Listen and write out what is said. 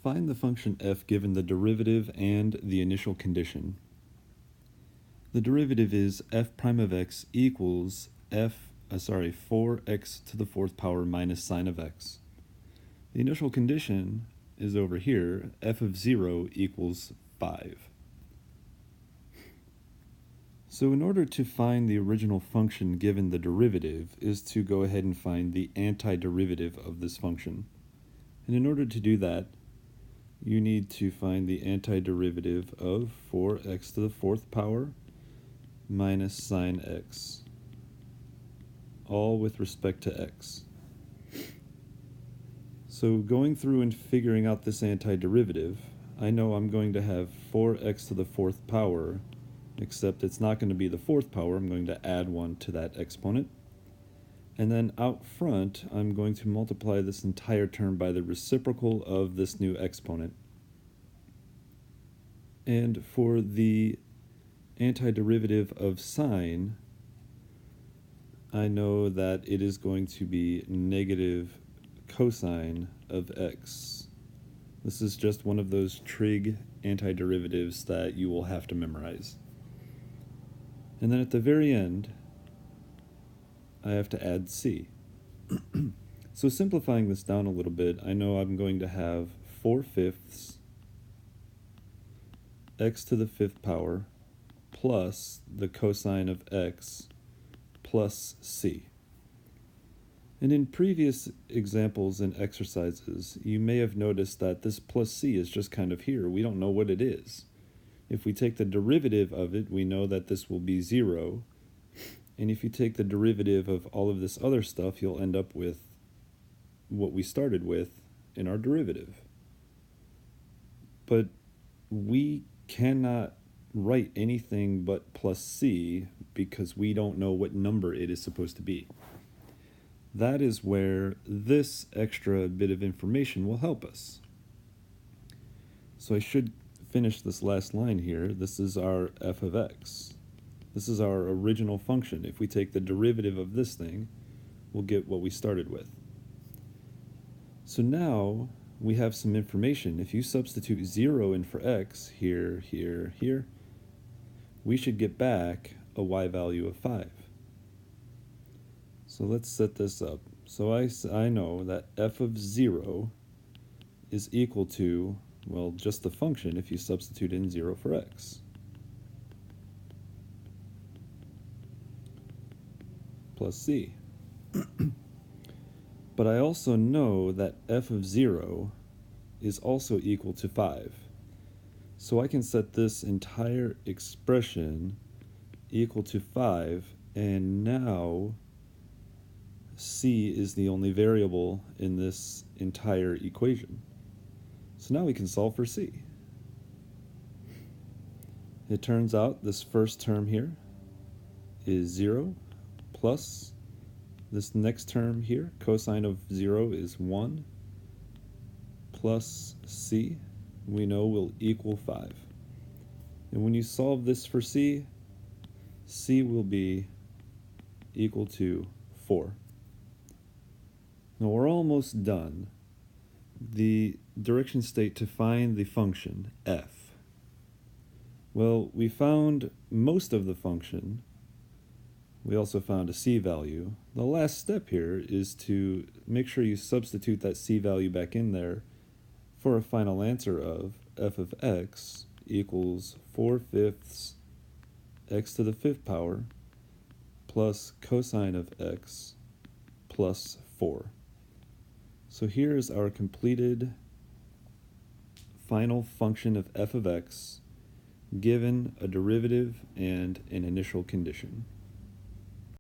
Find the function f given the derivative and the initial condition. The derivative is f prime of x equals 4x to the fourth power minus sine of x. The initial condition is over here, f of 0 equals 5. So in order to find the original function given the derivative is to go ahead and find the antiderivative of this function. And in order to do that, you need to find the antiderivative of 4x to the fourth power minus sine x, all with respect to x. So going through and figuring out this antiderivative, I know I'm going to have 4x to the fourth power, except it's not going to be the fourth power. I'm going to add 1 to that exponent. And then out front, I'm going to multiply this entire term by the reciprocal of this new exponent. And for the antiderivative of sine, I know that it is going to be negative cosine of x. This is just one of those trig antiderivatives that you will have to memorize. And then at the very end, I have to add c. So simplifying this down a little bit, I know I'm going to have 4/5 x to the fifth power plus the cosine of x plus c. And in previous examples and exercises, you may have noticed that this plus c is just kind of here. We don't know what it is. If we take the derivative of it, we know that this will be 0. And if you take the derivative of all of this other stuff, you'll end up with what we started with in our derivative. But we cannot write anything but plus c because we don't know what number it is supposed to be. That is where this extra bit of information will help us. So I should finish this last line here. This is our f of x. This is our original function. If we take the derivative of this thing, we'll get what we started with. So now we have some information. If you substitute 0 in for x, here, here, here, we should get back a y value of 5. So let's set this up. So I know that f of 0 is equal to, well, just the function if you substitute in 0 for x. Plus c. But I also know that f of 0 is also equal to 5. So I can set this entire expression equal to 5, and now c is the only variable in this entire equation. So now we can solve for c. It turns out this first term here is 0 plus this next term here, cosine of 0 is 1, plus c, we know will equal 5. And when you solve this for c, c will be equal to 4. Now we're almost done. The direction state to find the function f. Well, we found most of the function. We also found a c value. The last step here is to make sure you substitute that c value back in there for a final answer of f of x equals 4/5 x to the fifth power plus cosine of x plus 4. So here's our completed final function of f of x given a derivative and an initial condition.